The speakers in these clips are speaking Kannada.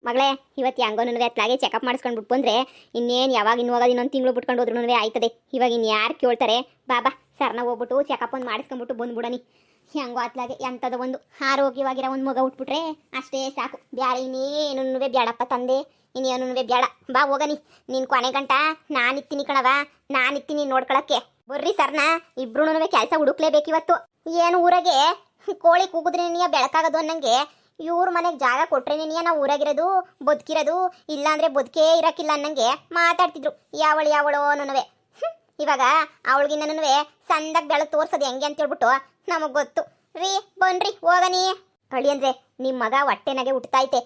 ಮಗಳೇ ಇವತ್ತು ಹೆಂಗೋ ನನಗೆ ಅತ್ಲಾಗೆ ಚೆಕಪ್ ಮಾಡಿಸ್ಕೊಂಡು ಬಂದ್ರೆ ಇನ್ನೇನು ಯಾವಾಗ ಇನ್ನುವಾಗ ಇನ್ನೊಂದು ತಿಂಗಳು ಬಿಟ್ಕೊಂಡು ಹೋದ್ರೂ ಆಯ್ತದೆ. ಇವಾಗ ಇನ್ನು ಯಾರು ಕೇಳ್ತಾರೆ ಬಾಬಾ ಸರ್ನ ಹೋಗ್ಬಿಟ್ಟು ಚೆಕಪ್ ಒಂದು ಮಾಡಿಸ್ಕೊಂಡ್ಬಿಟ್ಟು ಬಂದ್ಬಿಡನಿ. ಹೆಂಗೋ ಅತ್ಲಾಗೆ ಎಂಥದ ಒಂದು ಆರೋಗ್ಯವಾಗಿರೋ ಒಂದು ಮಗ ಉಟ್ಬಿಟ್ರೆ ಅಷ್ಟೇ ಸಾಕು. ಬ್ಯಾಡ ಇನ್ನೇನು ಬ್ಯಾಡಪ್ಪ ತಂದೆ, ಇನ್ನೇನು ಬೇಡ. ಬಾ ಹೋಗನಿ ನೀನು ಕೊನೆ ಗಂಟ ನಾನಿತ್ತೀನಿ ಕಣವ, ನಾನಿತ್ತೀನಿ ನೋಡ್ಕೊಳಕ್ಕೆ. ಬರ್ರಿ ಸರ್ನ ಇಬ್ರು ಕೆಲಸ ಹುಡುಕ್ಲೇಬೇಕು ಇವತ್ತು. ಏನು ಊರಾಗೆ ಕೋಳಿ ಕೂಗಿದ್ರೆ ನೀ ಬೆಳಕಾಗದು ಅನ್ನಂಗೆ ಇವ್ರ ಮನೆಗೆ ಜಾಗ ಕೊಟ್ರೇನೆ ನಾವು ಊರಾಗಿರೋದು ಬದುಕಿರೋದು, ಇಲ್ಲಾಂದ್ರೆ ಬದುಕೇ ಇರಕ್ಕಿಲ್ಲ ಅನ್ನಂಗೆ ಮಾತಾಡ್ತಿದ್ರು. ಯಾವಳು ಅನ್ನುವೆ. ಇವಾಗ ಅವಳಿಗಿನ್ನೂ ಸಂದಾಗ ಬೆಳಕು ತೋರ್ಸೋದು ಹೆಂಗೆ ಅಂತ ಹೇಳ್ಬಿಟ್ಟು ನಮಗೆ ಗೊತ್ತು ರೀ. ಬನ್ರಿ ಹೋಗನಿ. ಕಳಿ ಅಂದ್ರೆ ನಿಮ್ಮ ಮಗ ಹೊಟ್ಟೆನಾಗೆ ಹುಟ್ಟೈತೆ.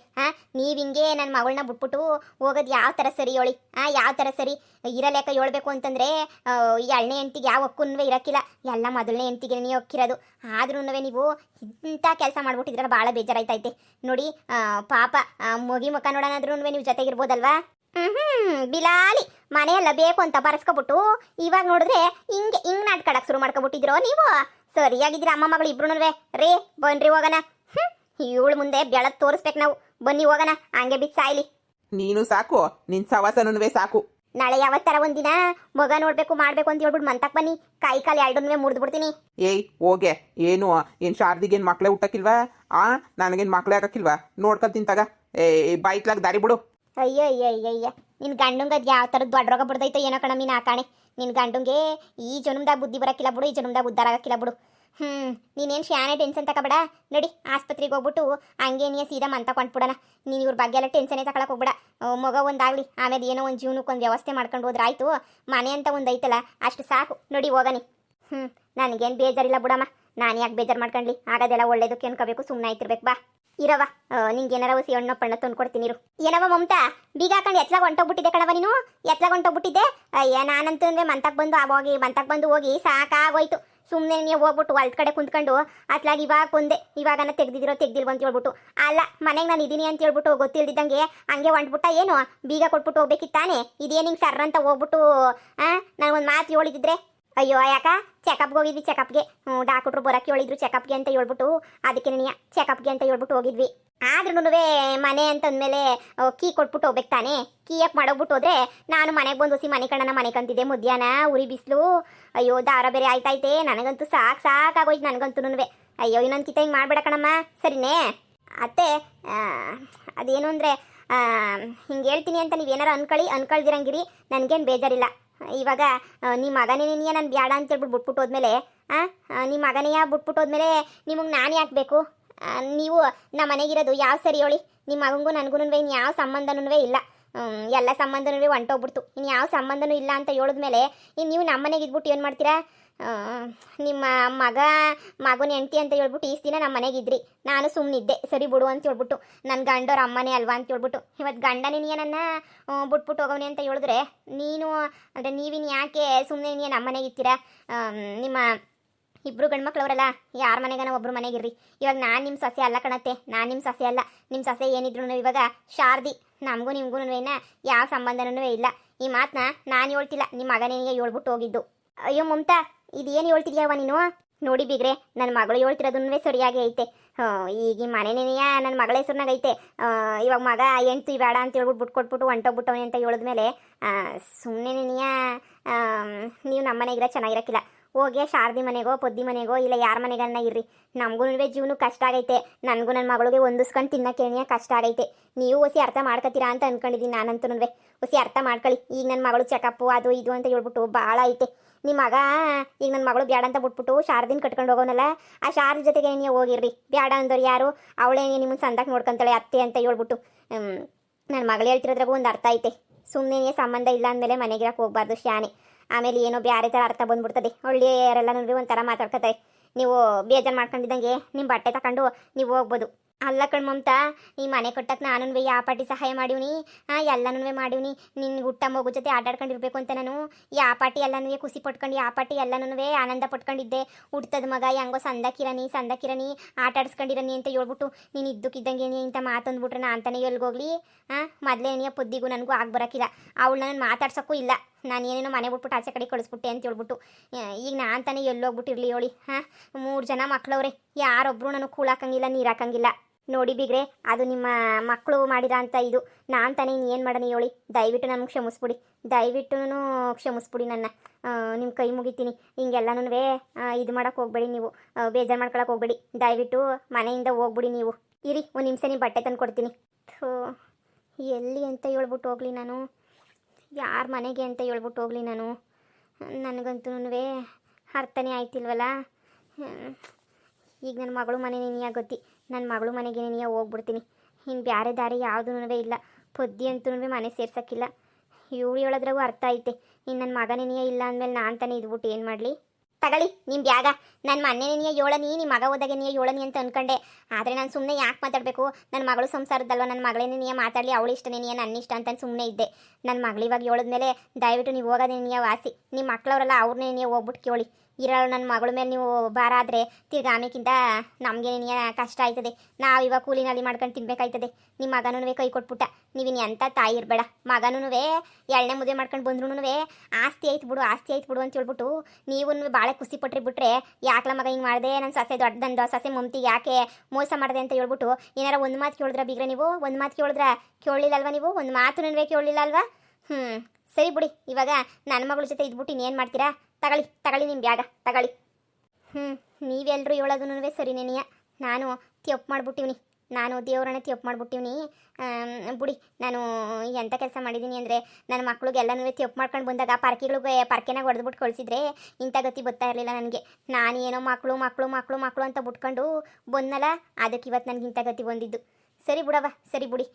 ನೀವು ಹಿಂಗೆ ನನ್ನ ಮಗಳನ್ನ ಬಿಟ್ಬಿಟ್ಟು ಹೋಗೋದು ಯಾವ ಥರ ಸರಿ ಹೇಳಿ? ಯಾವ ಥರ ಸರಿ? ಇರಲೇಕ ಹೇಳ್ಬೇಕು ಅಂತಂದರೆ ಈ ಎರಡನೇ ಹೆಂಡ್ತಿಗೆ ಯಾವ ಒಕ್ಕುನ್ವೇ ಇರೋಕ್ಕಿಲ್ಲ, ಎಲ್ಲ ಮೊದಲನೇ ಹೆಂಡ್ತಿಗೆ ನೀವು ಹೊಕ್ಕಿರೋದು. ಆದ್ರೂ ನೀವು ಇಂಥ ಕೆಲಸ ಮಾಡ್ಬಿಟ್ಟಿದ್ರೆ ಭಾಳ ಬೇಜಾರಾಯ್ತೈತೆ ನೋಡಿ. ಪಾಪ ಮುಗಿ ಮುಖ ನೋಡೋಣಾದ್ರೂ ನೀವು ಜೊತೆಗಿರ್ಬೋದಲ್ವಾ? ಬಿಲಾಲಿ ಮನೆಯೆಲ್ಲ ಬೇಕು ಅಂತ ಬರೆಸ್ಕೊಬಿಟ್ಟು ಇವಾಗ ನೋಡಿದ್ರೆ ಹಿಂಗೆ ನಾಟ್ಕಡಕ್ಕೆ ಶುರು ಮಾಡ್ಕೊಬಿಟ್ಟಿದ್ರೋ ನೀವು. ಸರಿಯಾಗಿದ್ದೀರ ಅಮ್ಮ ಮಗಳು ಇಬ್ರು ರೇ. ಬನ್ರಿ ಹೋಗೋಣ. ಇವಳು ಮುಂದೆ ಬೆಳತ್ ತೋರಿಸ್ಬೇಕು ನಾವು. ಬನ್ನಿ ಹೋಗೋಣ, ಹಂಗೆ ಬಿಟ್ಟು ಸಾಯ್ಲಿ. ನೀನು ಸಾಕು, ನಿನ್ ಸವಾಸನೂ ಸಾಕು. ನಾಳೆ ಯಾವತ್ತರ ಒಂದಿನ ಮಗ ನೋಡ್ಬೇಕು ಮಾಡ್ಬೇಕು ಅಂತ ಹೇಳ್ಬಿಟ್ಟು ಮಂತಕ್ ಬನ್ನಿ. ಕೈ ಕಾಲು ಎರಡನ್ನೂ ಮುರಿದು ಬಿಡ್ತೀನಿ. ಏಯ್ ಹೋಗೆ. ಏನ್ ಶಾರದಿಗೇನ್ ಮಕ್ಳೇ ಹುಟ್ಟಕ್ಕಿಲ್ವಾ? ನನಗೇನ್ ಮಕ್ಳೇ ಆಗಕ್ಕಿಲ್ವಾ? ನೋಡ್ಕೊಂತೀನಿ ತಗ. ಬೈಕ್ಲಾಗ ದಾರಿ ಬಿಡು. ಅಯ್ಯ ನಿನ್ ಗಂಡುಂಗದ್ ಯಾವ ಥರದ್ದು ದೊಡ್ಡ ರೋಗ ಬಿಡ್ದೈತೋ ಏನೋ ಕಣ ಮೀನು ಆಕಾಣೆ. ನಿನ್ ಗಂಡುಂಗೆ ಈ ಜನ್ಮದಾಗ ಬುದ್ಧಿ ಬರಕ್ಕಿಲ್ಲ ಬಿಡು, ಈ ಜನ್ಮದಾಗ ಉದ್ದಾರ ಆಗಕ್ಕಿಲ್ಲ ಬಿಡು. ನೀನೇನು ಶಾನೆ ಟೆನ್ಷನ್ ತಗೋಬೇಡ. ನಡಿ ಆಸ್ಪತ್ರೆಗೆ ಹೋಗ್ಬಿಟ್ಟು ಹಂಗೆ ನೀ ಸೀದಾ ಮಂತ ಕೊಂಡ್ಬಿಡೋಣ. ನೀನು ಇವ್ರ ಬಗ್ಗೆ ಎಲ್ಲ ಟೆನ್ಷನೇ ತಗೊಳಕ್ ಹೋಗ್ಬೇಡ. ಮಗ ಒಂದಾಗ್ಲಿ, ಆಮೇಲೆ ಏನೋ ಒಂದು ಜೀವನಕ್ಕೆ ಒಂದು ವ್ಯವಸ್ಥೆ ಮಾಡ್ಕೊಂಡು ಹೋದ್ರೆ ಆಯ್ತು. ಮನೆ ಅಂತ ಒಂದು ಐತಲ್ಲ ಅಷ್ಟು ಸಾಕು. ನೋಡಿ ಹೋಗನಿ. ನನಗೇನು ಬೇಜಾರಿಲ್ಲ ಬಿಡಮ್ಮ. ನಾನು ಯಾಕೆ ಬೇಜಾರು ಮಾಡ್ಕೊಂಡ್ಲಿ? ಆಗೋದೆಲ್ಲ ಒಳ್ಳೇದಕ್ಕೆ ಅನ್ಕೋಬೇಕು, ಸುಮ್ಮನೆ ಆಯ್ತಿರ್ಬೇಕು. ಬಾ ಇರವ, ನಿಂಗೆ ಏನಾರ ಹುಸಿ ಹಣ್ಣು ಪಣ್ಣ ತಂದ್ಕೊಡ್ತೀನಿ ಇರು. ಏನವ ಮಮತಾ, ಬೀಗ ಹಾಕೊಂಡು ಎತ್ಲಾಗ ಹೊಂಟೋಗ್ಬಿಟ್ಟಿದ್ದೆ ಕಣವ ನೀನು. ಎತ್ಲಾಗ ಹೊಂಟೋಗ್ಬಿಟ್ಟಿದ್ದೆ. ಅಯ್ಯ ನಾನಂತಂದ್ರೆ ಮಂತಕ್ಕೆ ಬಂದು ಹೋಗಿ ಸಾಕಾಗೋಯ್ತು. ಸುಮ್ಮನೆ ನೀವು ಹೋಗ್ಬಿಟ್ಟು ಹೊಲ್ದ ಕಡೆ ಕುಂತ್ಕೊಂಡು ಅತ್ಲಾಗ ಇವಾಗ ಕೊಂದೆ, ಇವಾಗನ ತೆಗ್ದಿಲ್ವ ಅಂತ ಹೇಳ್ಬಿಟ್ಟು. ಅಲ್ಲ ಮನೆಗೆ ನಾನು ಇದೀನಿ ಅಂತ ಹೇಳ್ಬಿಟ್ಟು ಗೊತ್ತಿಲ್ದಿದ್ದಂಗೆ ಹಂಗೆ ಹೊಂಟ್ಬಿಟ್ಟ. ಏನು ಬೀಗ ಕೊಟ್ಬಿಟ್ಟು ಹೋಗ್ಬೇಕಿತ್ತಾನೆ? ಇದೇನು ಹಿಂಗೆ ಸರ್ರ ಅಂತ ಹೋಗ್ಬಿಟ್ಟು ನನಗೊಂದು ಮಾತು ಹೇಳಿದ್ರೆ. ಅಯ್ಯೋ ಯಾಕ ಚೆಕಪ್ಗೆ ಹೋಗಿದ್ವಿ. ಚೆಕಪ್ಗೆ ಡಾಕ್ಟ್ರು ಬರೋಕ್ಕೆ ಹೇಳಿದ್ರು ಚೆಕಪ್ಗೆ ಅಂತ ಹೇಳ್ಬಿಟ್ಟು, ಅದಕ್ಕೆ ನೀ ಚೆಕಪ್ಗೆ ಅಂತ ಹೇಳ್ಬಿಟ್ಟು ಹೋಗಿದ್ವಿ. ಆದ್ರೂ ಮನೆ ಅಂತಂದ್ಮೇಲೆ ಕೀ ಕೊಟ್ಬಿಟ್ಟು ಹೋಗ್ಬೇಕು ತಾನೆ. ಕೀ ಯಾಕೆ ಮಾಡೋಗ್ಬಿಟ್ಟು ಹೋದ್ರೆ ನಾನು ಮನೆಗೆ ಬಂದು ಹೊಸಿ ಮನೆ ಮನೆ ಕಂತಿದ್ದೆ. ಮಧ್ಯಾಹ್ನ ಉರಿ ಬಿಸಿಲು. ಅಯ್ಯೋ ದಾರ ಬೇರೆ ಆಯ್ತೈತೆ. ನನಗಂತೂ ಸಾಕಾಗೋಯ್ತು. ನನಗಂತೂ ಅಯ್ಯೋ ಇನ್ನೊಂದು ಕಿತ್ತ ಹಿಂಗೆ ಮಾಡಬೇಡ ಕಣಮ್ಮ, ಸರಿನೇ? ಅತ್ತೆ ಅದೇನು ಅಂದರೆ ಹಿಂಗೆ ಹೇಳ್ತೀನಿ ಅಂತ ನೀವೇನಾರು ಅನ್ಕೊಳ್ದಿರಂಗಿರಿ. ನನಗೇನು ಬೇಜಾರಿಲ್ಲ. ಇವಾಗ ನಿಮ್ಮ ಮಗನೇ ನಾನು ಬ್ಯಾಡ ಅಂತ ಹೇಳ್ಬಿಟ್ಟು ಬಿಟ್ಬಿಟ್ಟು ಹೋದ್ಮೇಲೆ ನಿಮ್ಮ ಮಗನೇ ಬಿಟ್ಬಿಟ್ಟು ಹೋದ್ಮೇಲೆ ನಿಮಗೆ ನಾನು ಯಾಕೆ ಬೇಕು? ನೀವು ನಮ್ಮ ಮನೆಗಿರೋದು ಯಾವ ಸರಿ ಹೇಳಿ? ನಿಮ್ಮ ಮಗಂಗೂ ನನಗೂ ಇನ್ನು ಯಾವ ಸಂಬಂಧನೂ ಇಲ್ಲ. ಎಲ್ಲ ಸಂಬಂಧನೂ ಹೊಂಟೋಗ್ಬಿಡ್ತು. ಇನ್ನು ಯಾವ ಸಂಬಂಧನೂ ಇಲ್ಲ ಅಂತ ಹೇಳಿದ್ಮೇಲೆ ಇನ್ನು ನೀವು ನಮ್ಮ ಮನೆಗೆ ಇದ್ಬಿಟ್ಟು ಏನು ಮಾಡ್ತೀರಾ? ನಿಮ್ಮ ಮಗನ ಹೆಂಡ್ತಿ ಅಂತ ಹೇಳ್ಬಿಟ್ಟು ಈಸ್ ದಿನ ನಮ್ಮ ಮನೆಗಿದ್ರಿ. ನಾನು ಸುಮ್ಮನಿದ್ದೆ, ಸರಿ ಬಿಡು ಅಂತ ಹೇಳ್ಬಿಟ್ಟು. ನನ್ನ ಗಂಡವ್ರ ಅಮ್ಮನೇ ಅಲ್ವಾ ಅಂತ ಹೇಳ್ಬಿಟ್ಟು. ಇವತ್ತು ಗಂಡನೇ ನನ್ನ ಬಿಟ್ಬಿಟ್ಟು ಹೋಗೋನೆ ಅಂತ ಹೇಳಿದ್ರೆ ನೀನು ಅಂದರೆ ನೀವಿನ್ನು ಯಾಕೆ ಸುಮ್ಮನೆ ನೀನು ನಮ್ಮ ಮನೆಗಿರ್ತೀರಾ? ನಿಮ್ಮ ಇಬ್ಬರು ಗಂಡ್ಮಕ್ಳವ್ರಲ್ಲ, ಯಾರ ಮನೆಗನ ಒಬ್ರು ಮನೆಗಿರ್ರಿ. ಇವಾಗ ನಾನು ನಿಮ್ಮ ಸೊಸೆ ಅಲ್ಲ ಕಣತ್ತೆ. ನಾನು ನಿಮ್ಮ ಸೊಸೆ ಅಲ್ಲ. ನಿಮ್ಮ ಸೊಸೆ ಏನಿದ್ರು ಇವಾಗ ಶಾರದಿ. ನಮಗೂ ನಿಮಗೂ ಯಾವ ಸಂಬಂಧನೂ ಇಲ್ಲ. ಈ ಮಾತನ್ನ ನಾನು ಹೇಳ್ತಿಲ್ಲ, ನಿಮ್ಮ ಮಗನೇ ಹೇಳ್ಬಿಟ್ಟು ಹೋಗಿದ್ದು. ಅಯ್ಯೋ ಮಮತಾ, ಇದೇನು ಹೇಳ್ತಿದ್ಯಾವ ನೀನು? ನೋಡಿ ಬಿಗ್ರೆ, ನನ್ನ ಮಗಳು ಹೇಳ್ತಿರೋದನ್ನೇ ಸರಿಯಾಗಿ ಐತೆ. ಈಗ ಈ ಮನೆನೇನೆಯ ನನ್ನ ಮಗಳ ಹೆಸ್ರನಾಗ ಐತೆ. ಇವಾಗ ಮಗ ಹೆಂಡ್ತಿ ಬೇಡ ಅಂತ ಹೇಳ್ಬಿಟ್ಟು ಬಿಟ್ಕೊಟ್ಬಿಟ್ಟು ಹೊಂಟೋಗ್ಬಿಟ್ಟವನಿ ಅಂತ ಹೇಳಿದ್ಮೇಲೆ ಸುಮ್ಮನೆ ನೀವು ನಮ್ಮ ಮನೆಗಿರೋ ಚೆನ್ನಾಗಿರಕ್ಕಿಲ್ಲ. ಹೋಗಿ ಶಾರದಿ ಮನೆಗೋ ಪೊದ್ದಿ ಮನೆಗೋ ಇಲ್ಲ ಯಾರ ಮನೆಗನ್ನ ಇರ್ರಿ. ನಮಗೂ ಜೀವನ ಕಷ್ಟ ಆಗೈತೆ. ನನಗೂ ನನ್ನ ಮಗಳಿಗೆ ಹೊಂದಿಸ್ಕೊಂಡು ತಿನ್ನೋಕೆ ಕಷ್ಟ ಆಗೈತೆ. ನೀವು ಹೊಸಿ ಅರ್ಥ ಮಾಡ್ಕೊತೀರಾ ಅಂತ ಅನ್ಕೊಂಡಿದ್ದೀನಿ. ನಾನಂತೂ ಹೊಸಿ ಅರ್ಥ ಮಾಡ್ಕೊಳ್ಳಿ. ಈಗ ನನ್ನ ಮಗಳು ಚೆಕಪ್ಪು ಅದು ಇದು ಅಂತ ಹೇಳ್ಬಿಟ್ಟು ಭಾಳ ಐತೆ. ನಿಮ್ಮ ಮಗ ಈಗ ನನ್ನ ಮಗಳು ಬ್ಯಾಡ ಅಂತ ಬಿಟ್ಬಿಟ್ಟು ಶಾರದಿನ ಕಟ್ಕೊಂಡು ಹೋಗೋನಲ್ಲ, ಆ ಶಾರದಿ ಜೊತೆಗೆ ನೀವು ಹೋಗಿರ್ರಿ. ಬ್ಯಾಡ ಅಂದವ್ರು ಯಾರು? ಅವಳೇ ನಿಮ್ಮನ್ನು ಸಂದಾಕ ನೋಡ್ಕೊಂತಾಳೆ ಅತ್ತೆ ಅಂತ ಹೇಳ್ಬಿಟ್ಟು. ನನ್ನ ಮಗಳು ಹೇಳ್ತಿರೋದ್ರಾಗೂ ಒಂದು ಅರ್ಥ ಐತೆ. ಸುಮ್ಮನೆ ಸಂಬಂಧ ಇಲ್ಲ ಅಂದಮೇಲೆ ಮನೆಗಿರಕ್ಕೆ ಹೋಗ್ಬಾರ್ದು ಶಾನೆ. ಆಮೇಲೆ ಏನೋ ಬೇರೆ ಥರ ಅರ್ಥ ಬಂದ್ಬಿಡ್ತದೆ. ಒಳ್ಳೆಯವರೆಲ್ಲ ಒಂಥರ ಮಾತಾಡ್ಕೊತಾರೆ. ನೀವು ಬೇಜಾರು ಮಾಡ್ಕೊಂಡಿದ್ದಂಗೆ ನಿಮ್ಮ ಬಟ್ಟೆ ತಗೊಂಡು ನೀವು ಹೋಗ್ಬೋದು. ಅಲ್ಲ ಕಣ್ಮಂತ, ಈ ಮನೆ ಕಟ್ಟಕ್ಕೆ ನಾನು ಯಾವ ಪಾಟಿ ಸಹಾಯ ಮಾಡೀವ್ನಿ? ಎಲ್ಲನೂ ಮಾಡೀವ್ನಿ. ನಿನ್ನ ಹುಟ್ಟ ಮಗು ಜೊತೆ ಆಟಾಡ್ಕೊಂಡಿರ್ಬೇಕು ಅಂತ ನಾನು ಯಾವ ಪಾಟಿ ಎಲ್ಲನೂ ಖುಷಿ ಪಟ್ಕೊಂಡು ಯಾವ ಪಾಟಿ ಎಲ್ಲನೂ ಆನಂದ ಪಟ್ಕೊಂಡಿದ್ದೆ. ಹುಟ್ಟದ ಮಗ ಹೆಂಗೋ ಸಂದಕಿರನಿ ಆಟಾಡಿಸ್ಕೊಂಡಿರನಿ ಅಂತ ಹೇಳ್ಬಿಟ್ಟು ನೀನು ಇದ್ದಕ್ಕಿದ್ದಂಗೆ ಇಂಥ ಮಾತಂದ್ಬಿಟ್ರೆ ನಾನು ಅಂತಾನೆ ಎಲ್ಗೋಗ್ಲಿ? ಮೊದಲೇ ನೀ ಪುದ್ದಿಗೂ ನನಗೂ ಆಗ್ಬರಕ್ಕಿಲ್ಲ. ಅವಳು ನನ್ನ ಮಾತಾಡ್ಸೋಕ್ಕೂ ಇಲ್ಲ. ನಾನು ಏನೇನೋ ಮನೆ ಬಿಟ್ಬಿಟ್ಟು ಆಚೆ ಕಡೆ ಕಳಿಸ್ಬಿಟ್ಟೆ ಅಂತ ಹೇಳ್ಬಿಟ್ಟು. ಈಗ ನಾನು ತಾನೇ ಎಲ್ಲೋಗ್ಬಿಟ್ಟಿರ್ಲಿ ಹೇಳಿ? 3 ಜನ ಮಕ್ಳವ್ರೆ, ಯಾರೊಬ್ಬರು ನನಗೆ ಕೂಳಾಕಂಗಿಲ್ಲ, ನೀರು ಹಾಕಂಗಿಲ್ಲ. ನೋಡಿ ಬಿಗ್ರೆ, ಅದು ನಿಮ್ಮ ಮಕ್ಕಳು ಮಾಡಿರೋ ಅಂತ ಇದು. ನಾನು ತಾನೇ ಏನು ಮಾಡೋಣ ಹೇಳಿ. ದಯವಿಟ್ಟು ನಮ್ಗೆ ಕ್ಷಮಿಸ್ಬಿಡಿ, ದಯವಿಟ್ಟು ಕ್ಷಮಿಸ್ಬಿಡಿ ನನ್ನ. ನಿಮ್ಮ ಕೈ ಮುಗಿತೀನಿ. ಹಿಂಗೆಲ್ಲನೂ ಇದು ಮಾಡೋಕೆ ಹೋಗ್ಬೇಡಿ ನೀವು, ಬೇಜಾರು ಮಾಡ್ಕೊಳಕ್ಕೆ ಹೋಗ್ಬೇಡಿ. ದಯವಿಟ್ಟು ಮನೆಯಿಂದ ಹೋಗ್ಬಿಡಿ ನೀವು. ಇರಿ ಒಂದು ನಿಮಿಷ ನೀವು ಬಟ್ಟೆ ತಂದು ಕೊಡ್ತೀನಿ. ಥೋ, ಎಲ್ಲಿ ಅಂತ ಹೇಳ್ಬಿಟ್ಟು ಹೋಗಲಿ ನಾನು, ಯಾರ ಮನೆಗೆ ಅಂತ ಹೇಳ್ಬಿಟ್ಟು ಹೋಗಲಿ ನಾನು. ನನಗಂತೂ ಅರ್ಥನೇ ಆಯ್ತಿಲ್ವಲ್ಲ. ಈಗ ನನ್ನ ಮಗಳು ಮನೆನೇ ಗೊತ್ತಿ, ನನ್ನ ಮಗಳು ಮನೆಗೇನೇ ಹೋಗ್ಬಿಡ್ತೀನಿ. ಇನ್ನು ಬೇರೆ ದಾರಿ ಯಾವುದೂ ಇಲ್ಲ. ಪೊದ್ದಿ ಅಂತೂ ಮನೆ ಸೇರ್ಸೋಕ್ಕಿಲ್ಲ. ಇವಳು ಹೇಳೋದ್ರಾಗೂ ಅರ್ಥ ಐತೆ. ಇನ್ನು ನನ್ನ ಮಗನೇನೆಯೇ ಇಲ್ಲ ಅಂದಮೇಲೆ ನಾನು ತಾನೇ ಇದ್ಬಿಟ್ಟು ಏನು ಮಾಡಲಿ. ತಗೊಳ್ಳಿ ನಿಮ್ಮ ಬ್ಯಾಗ. ನನ್ನ ಮನೆನೇನೆಯೇ ಏಳನಿ, ನಿಮ್ಮ ಮಗ ಹೋದಾಗೇನೆಯೇ ಏಳನಿ ಅಂತ ಅಂದ್ಕೊಂಡೆ. ಆದರೆ ನಾನು ಸುಮ್ಮನೆ ಯಾಕೆ ಮಾತಾಡಬೇಕು, ನನ್ನ ಮಗಳು ಸಂಸಾರದಲ್ವ, ನನ್ನ ಮಗಳೇನೇನೆಯೇ ಮಾತಾಡಲಿ, ಅವಳು ಇಷ್ಟನೇನೆಯೇ ನನ್ನ ಇಷ್ಟ ಅಂತ ಸುಮ್ಮನೆ ಇದ್ದೆ. ನನ್ನ ಮಗಳು ಇವಾಗ ಹೇಳಿದ್ಮೇಲೆ ದಯವಿಟ್ಟು ನೀವು ಹೋಗೋದೇನೆಯೇ ವಾಸಿ. ನಿಮ್ಮ ಮಕ್ಕಳವರೆಲ್ಲ ಅವ್ರನ್ನೇನೆಯೇ ಹೋಗ್ಬಿಟ್ಟು ಕೇಳಿ. ಇರೋ ನನ್ನ ಮಗಳ ಮೇಲೆ ನೀವು ಭಾರ ಆದರೆ ತಿರ್ಗಿ ಆಮೇಕಿಂತ ನಮಗೇನೇನೆಯೇ ಕಷ್ಟ ಆಯ್ತದೆ. ನಾವು ಇವಾಗ ಕೂಲಿನಲ್ಲಿ ಮಾಡ್ಕೊಂಡು ತಿನ್ಬೇಕಾಯ್ತದೆ. ನಿಮ್ಮ ಮಗನೂ ಕೈ ಕೊಟ್ಬಿಟ್ಟ. ನೀವಿನ್ನು ಎಂಥ ತಾಯಿ ಇರಬೇಡ. ಮಗನೂ ಎಳ್ಳೆ ಮುದ್ದೆ ಮಾಡ್ಕೊಂಡು ಬಂದ್ರೂ ಆಸ್ತಿ ಆಯ್ತು ಬಿಡು, ಆಸ್ತಿ ಆಯ್ತು ಬಿಡು ಅಂತ ಹೇಳ್ಬಿಟ್ಟು ನೀವು ಭಾಳ ಖುಷಿ ಬಿಟ್ರೆ ಯಾಕಲ ಮಗ ಹಿಂಗೆ ಮಾಡಿದೆ, ನನ್ನ ಸೊಸೆ ದೊಡ್ಡದಂದು ಸೊಸೆ ಮಮ್ತಿಗೆ ಯಾಕೆ ಮೋಸ ಮಾಡಿದೆ ಅಂತ ಹೇಳ್ಬಿಟ್ಟು ಏನಾರ ಒಂದು ಮಾತು ಕೇಳಿದ್ರ ಬಿಗ್ರೆ ನೀವು? ಒಂದು ಮಾತು ಕೇಳಲಿಲ್ಲಲ್ವ ನೀವು? ಒಂದು ಮಾತು ಕೇಳಲಿಲ್ಲ ಅಲ್ವಾ? ಸರಿ ಬಿಡಿ. ಇವಾಗ ನನ್ನ ಮಗಳ ಜೊತೆ ಇದ್ಬಿಟ್ಟು ಇನ್ನೇನು ಮಾಡ್ತೀರಾ? ತಗೊಳ್ಳಿ ನಿಮ್ಮ ಬ್ಯಾಗ ತಗೊಳ್ಳಿ. ನೀವೆಲ್ಲರೂ ಹೇಳೋದೂ ಸರಿನೇನಿಯ. ನಾನು ತಿಯಪ್ ಮಾಡಿಬಿಟ್ಟಿವ್ನಿ, ನಾನು ದೇವ್ರನ್ನ ತಿಯಪ್ ಮಾಡಿಬಿಟ್ಟಿವ್ನಿ. ಬಿಡಿ, ನಾನು ಎಂಥ ಕೆಲಸ ಮಾಡಿದ್ದೀನಿ ಅಂದರೆ ನನ್ನ ಮಕ್ಳಿಗೆಲ್ಲನೂ ತಿಯಪ್ ಮಾಡ್ಕೊಂಡು ಬಂದಾಗ ಪರ್ಕೆನಾಗ ಹೊಡೆದ್ಬಿಟ್ಟು ಕಳಿಸಿದ್ರೆ ಇಂಥ ಗತಿ ಗೊತ್ತಾ ಇರಲಿಲ್ಲ ನನಗೆ. ನಾನು ಏನೋ ಮಕ್ಕಳು ಅಂತ ಬಿಟ್ಕೊಂಡು ಬಂದನಲ್ಲ, ಅದಕ್ಕೆ ಇವತ್ತು ನನಗೆ ಇಂಥ ಗತಿ ಬಂದಿದ್ದು. ಸರಿ ಬಿಡವ, ಸರಿ ಬಿಡಿ.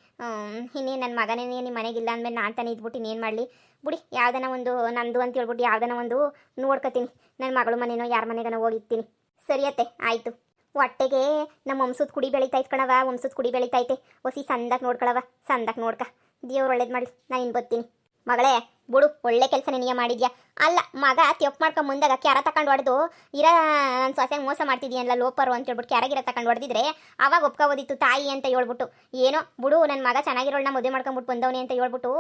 ಇನ್ನೇ ನನ್ನ ಮಗನೇ ನಿಮ್ಮ ಮನೆಗಿಲ್ಲ ಅಂದಮೇಲೆ ನಾನು ತಾನೇ ಇದ್ಬಿಟ್ಟು ಇನ್ನೇನು ಮಾಡಲಿ ಬಿಡಿ. ಯಾವ್ದನ ಒಂದು ನಂದು ಅಂತ ಹೇಳ್ಬಿಟ್ಟು ಯಾವ್ದನ ಒಂದು ನೋಡ್ಕೊತೀನಿ. ನನ್ನ ಮಗಳು ಮನೆನೋ ಯಾರ ಮನೆಗನೋ ಹೋಗಿರ್ತೀನಿ. ಸರಿಯತ್ತೆ, ಆಯಿತು. ಹೊಟ್ಟೆಗೆ ನಮ್ಮ ವಂಶದ ಕುಡಿ ಬೆಳೀತಾಯ್ತು ಕಣವ, ವಂಶದ ಕುಡಿ ಬೆಳೀತೈತೆ. ಹೊಸಿ ಸಂದಾಗಿ ನೋಡ್ಕೊಳವ, ಸಂದಾಗಿ ನೋಡ್ಕ. ದೇವ್ರು ಒಳ್ಳೇದು ಮಾಡಿ, ನಾನು ಇನ್ನು ಬರ್ತೀನಿ. ಮಗಳೇ ಬಿಡು, ಒಳ್ಳೆ ಕೆಲಸ ನೀನು ಮಾಡಿದ್ಯಾ. ಅಲ್ಲ, ಮಗ ತೆಪ್ಪು ಮಾಡ್ಕೊಂಡು ಮುಂದಾಗ ಕ್ಯಾರ ತಗೊಂಡು ಹೊಡೆದು ನನ್ನ ಸೊಸೆಗೆ ಮೋಸ ಮಾಡ್ತಿದ್ದೀಯಲ್ಲ ಲೋಪರು ಅಂತ ಹೇಳ್ಬಿಟ್ಟು ಕ್ಯಾರಗಿರ ತಗೊಂಡು ಹೊಡೆದಿದ್ರೆ ಅವಾಗ ಒಪ್ಕೋಬೋದಿತ್ತು ತಾಯಿ ಅಂತ ಹೇಳ್ಬಿಟ್ಟು. ಏನೋ ಬಿಡು, ನನ್ನ ಮಗ ಚೆನ್ನಾಗಿರೋಳನ್ನ ಮದುವೆ ಮಾಡ್ಕೊಂಬಿಟ್ಟು ಬಂದವನೇ ಅಂತ ಹೇಳ್ಬಿಟ್ಟು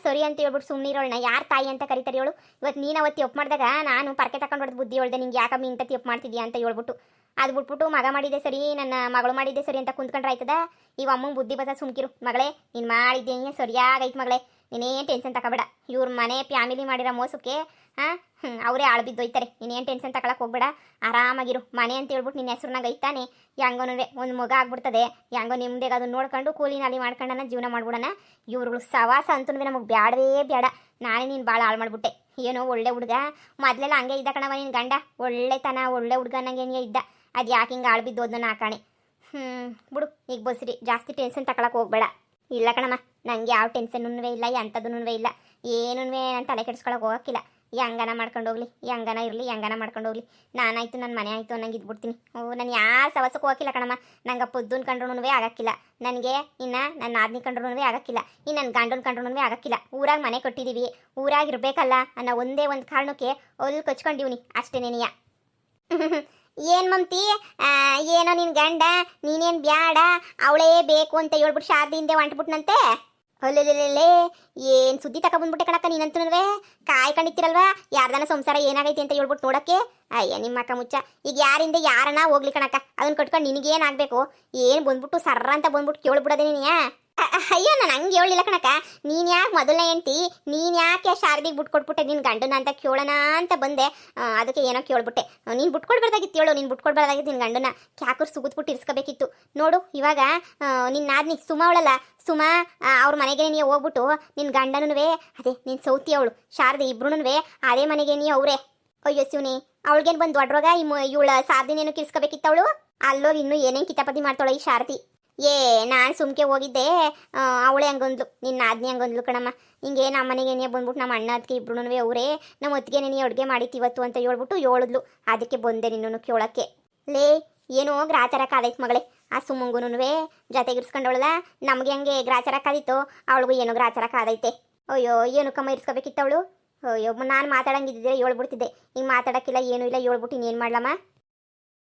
ಸರಿ ಅಂತ ಹೇಳ್ಬಿಟ್ಟು ಸುಮ್ಮನಿರೋಳನ್ನ ಯಾರು ತಾಯಿ ಅಂತ ಕರೀತಾರೆ ಹೇಳು? ಇವತ್ತು ನೀನು ಅವತ್ತು ತೆಪ್ಪು ಮಾಡಿದಾಗ ನಾನು ಪರ್ಕೆ ತಗೊಂಡು ಹೊಡೆದು ಬುದ್ಧಿ ಹೇಳ್ದೆ ನಿಂಗೆ, ಯಾಕಮ್ಮಿ ಇಂಥ ತೆಪ್ಪು ಮಾಡ್ತಿದ್ಯಾ ಅಂತ ಹೇಳ್ಬಿಟ್ಟು. ಅದು ಬಿಟ್ಬಿಟ್ಟು ಮಗ ಮಾಡಿದ್ದೆ ಸರಿ, ನನ್ನ ಮಗಳು ಮಾಡಿದ್ದೆ ಸರಿ ಅಂತ ಕುಂತ್ಕೊಂಡ್ರೆ ಆಯ್ತದ? ಇವ ಅಮ್ಮಂಗೆ ಬುದ್ಧಿ ಬತ್ತ ಸುಮ್ಕಿರು. ಮಗಳೇ, ನೀನು ಮಾಡಿದ್ದೆ ಸರಿಯಾಗೈತೆ ಮಗಳೇ, ನೀನೇನು ಟೆನ್ಷನ್ ತಗೋಬೇಡ. ಇವ್ರ ಮನೆ ಫ್ಯಾಮಿಲಿ ಮಾಡಿರೋ ಮೋಸಕ್ಕೆ ಅವರೇ ಆಳ್ಬಿದ್ದೋಯ್ತಾರೆ. ನೀನೇನು ಟೆನ್ಷನ್ ತಗೊಳಕ್ಕೆ ಹೋಗ್ಬೇಡ, ಆರಾಮಾಗಿರು. ಮನೆ ಅಂತ ಹೇಳ್ಬಿಟ್ಟು ನಿನ್ನ ಹೆಸ್ರನಾಗ ಐತಾನೆ, ಹೆಂಗೋನು ಒಂದು ಮಗ ಆಗ್ಬಿಡ್ತದೆ. ಹೆಂಗೋ ನಿಮ್ದೇಗ ಅದನ್ನ ನೋಡ್ಕೊಂಡು ಕೂಲಿನಲ್ಲಿ ಮಾಡ್ಕೊಂಡನ ಜೀವನ ಮಾಡ್ಬಿಡೋಣ. ಇವ್ರುಗಳು ಸವಾಸ ಅಂತೂ ನಮಗೆ ಬೇಡವೇ ಬೇಡ. ನಾನೇ ನೀನು ಭಾಳ ಹಾಳು ಮಾಡಿಬಿಟ್ಟೆ. ಏನೋ ಒಳ್ಳೆ ಹುಡುಗ, ಮೊದಲೆಲ್ಲ ಹಂಗೆ ಇದ್ದ ಕಣವ ನಿನ್ನ ಗಂಡ. ಒಳ್ಳೆತನ ಒಳ್ಳೆ ಹುಡುಗ ಅನ್ನಂಗೆ ಇದ್ದ. ಅದು ಯಾಕೆ ಹಿಂಗೆ ಆಳ್ಬಿದ್ದೋದ್ನ ನಾಕಾಣೆ. ಬಿಡು, ಈಗ ಬಸ್ರಿ, ಜಾಸ್ತಿ ಟೆನ್ಷನ್ ತಗೊಳಕ್ಕೆ ಹೋಗ್ಬೇಡ. ಇಲ್ಲ ಕಣಮ್ಮ, ನನಗೆ ಯಾವ ಟೆನ್ಷನ್ನೂ ಇಲ್ಲ, ಎಂಥದೂ ಇಲ್ಲ. ಏನೂ ನಾನು ತಲೆ ಕೆಡಿಸ್ಕೊಳಕ್ಕೆ ಹೋಗೋಕ್ಕಿಲ್ಲ. ಹೆಂಗನ ಮಾಡ್ಕೊಂಡು ಹೋಗ್ಲಿ, ಹೆಂಗನ ಇರಲಿ, ಹೆಂಗನ ಮಾಡ್ಕೊಂಡು ಹೋಗ್ಲಿ. ನಾನಾಯ್ತು, ನನ್ನ ಮನೆ ಆಯಿತು ಅನ್ನಂಗೆ ಇದ್ಬಿಡ್ತೀನಿ. ನಾನು ಯಾವ ಸವಸಕ್ಕೆ ಹೋಗೋಕ್ಕಿಲ್ಲ ಕಣಮ್ಮ. ನಂಗೆ ಪೊದ್ದುನ್ ಕಂಡ್ರೂ ಆಗಕ್ಕಿಲ್ಲ ನನಗೆ, ಇನ್ನು ನನ್ನ ಆದ್ನಿ ಕಂಡ್ರೂ ಆಗಕ್ಕಿಲ್ಲ, ಇನ್ನು ನನ್ನ ಗಂಡನ ಕಂಡ್ರೂ ಆಗಕ್ಕಿಲ್ಲ. ಊರಾಗ ಮನೆ ಕೊಟ್ಟಿದ್ದೀವಿ, ಊರಾಗಿರ್ಬೇಕಲ್ಲ ಅನ್ನೋ ಒಂದೇ ಒಂದು ಕಾರಣಕ್ಕೆ ಅಲ್ಲಿ ಕಚ್ಕೊಂಡಿವ್ನಿ ಅಷ್ಟೇನೇನಿಯ. ಏನು ಮಮ್ತಿ, ಏನೋ ನಿನ್ನ ಗಂಡ ನೀನೇನು ಬ್ಯಾಡ ಅವಳೇ ಬೇಕು ಅಂತ ಹೇಳ್ಬಿಟ್ಟು ಶಾರದಿಂದ ಹೊಂಟ್ಬಿಟ್ನಂತೆ. ಅಲ್ಲೇ ಏನು ಸುದ್ದಿ ತಗೊಬಂದ್ಬಿಟ್ಟೆ ಕಣಕ್ಕ. ನೀನಂತೂ ಕಾಯ್ಕೊಂಡಿರ್ತಿರಲ್ವಾ ಯಾರ್ದಾನ ಸಂಸಾರ ಏನಾಗೈತಿ ಅಂತ ಹೇಳ್ಬಿಟ್ಟು ನೋಡೋಕ್ಕೆ. ಅಯ್ಯ ನಿಮ್ಮ ಅಕ್ಕ ಮುಚ್ಚ, ಈಗ ಯಾರಿಂದ ಯಾರನ್ನ ಹೋಗ್ಲಿ ಕಣಕ್ಕ, ಅದನ್ನ ಕಟ್ಕೊಂಡು ನಿನಗೇನಾಗಬೇಕು? ಏನು ಬಂದ್ಬಿಟ್ಟು ಸರ್ರ ಅಂತ ಬಂದ್ಬಿಟ್ಟು ಕೇಳ್ಬಿಡೋದೇ ನೀನು? ಅಯ್ಯೋ, ನಾನು ಹಂಗೆ ಹೇಳಿಲ್ಲ ಕಣಕ್ಕ. ನೀನು ಯಾಕೆ ಮೊದಲನೇ ಹೆಂಡ್ತಿ, ನೀನು ಯಾಕೆ ಶಾರದಿಗೆ ಬಿಟ್ಕೊಟ್ಬಿಟ್ಟೆ ನಿನ್ನ ಗಂಡನ ಅಂತ ಕೇಳೋಣ ಅಂತ ಬಂದೆ. ಅದಕ್ಕೆ ಏನೋ ಕೇಳ್ಬಿಟ್ಟೆ. ನೀನು ಬಿಟ್ಕೊಡ್ಬಾರ್ದಾಗಿತ್ತು ಹೇಳು, ನೀನು ಬಿಟ್ಕೊಡ್ಬಾರ್ದಾಗಿತ್ತು ನಿನ್ನ ಗಂಡನ. ಕ್ಯಾಕರ್ ಸುಗಿದ್ಬಿಟ್ಟು ಇರಿಸ್ಕೋಬೇಕಿತ್ತು. ನೋಡು ಇವಾಗ ನಿನ್ನ ಆದ್ನಿ ಸುಮಾ ಅವಳಲ್ಲ, ಸುಮಾ ಅವ್ರ ಮನೆಗೆ ನೀವು ಹೋಗ್ಬಿಟ್ಟು ನಿನ್ನ ಗಂಡನೂ ಅದೇ ನಿನ್ನ ಸೌತಿ ಅವಳು ಶಾರದೆ ಇಬ್ರು ಅದೇ ಮನೆಗೆ ನೀವು ಅವರೇ. ಅಯ್ಯೋ ಶಿವನಿ, ಅವಳಿಗೇನು ಬಂದು ದೊಡ್ಡವಾಗ ಇವಳ ಸಾರ್ದಿನೇನು ಕಿರಿಸ್ಕೋಬೇಕಿತ್ತು ಅವಳು. ಅಲ್ಲೋಗಿ ಇನ್ನೂ ಏನೇನು ಕಿತಾಪತಿ ಮಾಡ್ತಾಳೆ ಈ ಶಾರದಿ. ನಾನು ಸುಮ್ಕೆ ಹೋಗಿದ್ದೆ, ಅವಳೇ ಹಂಗಂದ್ಲು, ನಿನ್ನ ಆದ್ನಿ ಹಂಗಂದ್ಲು ಕಣಮ್ಮ. ಹಿಂಗೆ ನಮ್ಮ ಮನೆಗೇನೇ ಬಂದ್ಬಿಟ್ಟು ನಮ್ಮ ಅಣ್ಣ ಅದಕ್ಕೆ ಇಬ್ರು ಅವರೇ ನಮ್ಮ ಹೊತ್ತಿಗೆ ನೀ ಅಡುಗೆ ಮಾಡಿತ್ತಿವತ್ತು ಅಂತ ಹೇಳ್ಬಿಟ್ಟು ಹೇಳಿದ್ಲು. ಅದಕ್ಕೆ ಬಂದೆ ನಿನ್ನೂ ಕೇಳೋಕ್ಕೆ. ಲೇ, ಏನೋ ಗ್ರಾಚಾರ ಕಾದೈತೆ ಮಗಳೇ. ಆ ಸುಮ್ಮಂಗೂ ಜೊತೆಗಿರ್ಸ್ಕೊಂಡವಳಲ್ಲ, ನಮಗೆ ಹಂಗೆ ಗ್ರಾಚಾರ ಕಾದಿತ್ತು, ಅವಳಿಗೂ ಏನೋ ಗ್ರಾಚಾರ ಕಾದೈತೆ. ಅಯ್ಯೋ, ಏನು ಕಮ್ಮ ಇರಿಸ್ಕೋಬೇಕಿತ್ತು ಅವಳು. ಅಯ್ಯೋ, ನಾನು ಮಾತಾಡಂಗಿದ್ದಿದ್ರೆ ಹೇಳ್ಬಿಡ್ತಿದ್ದೆ. ಹಿಂಗೆ ಮಾತಾಡೋಕ್ಕಿಲ್ಲ, ಏನೂ ಇಲ್ಲ ಹೇಳ್ಬಿಟ್ಟು ಇನ್ನೇನು ಮಾಡ್ಲಮ್ಮ.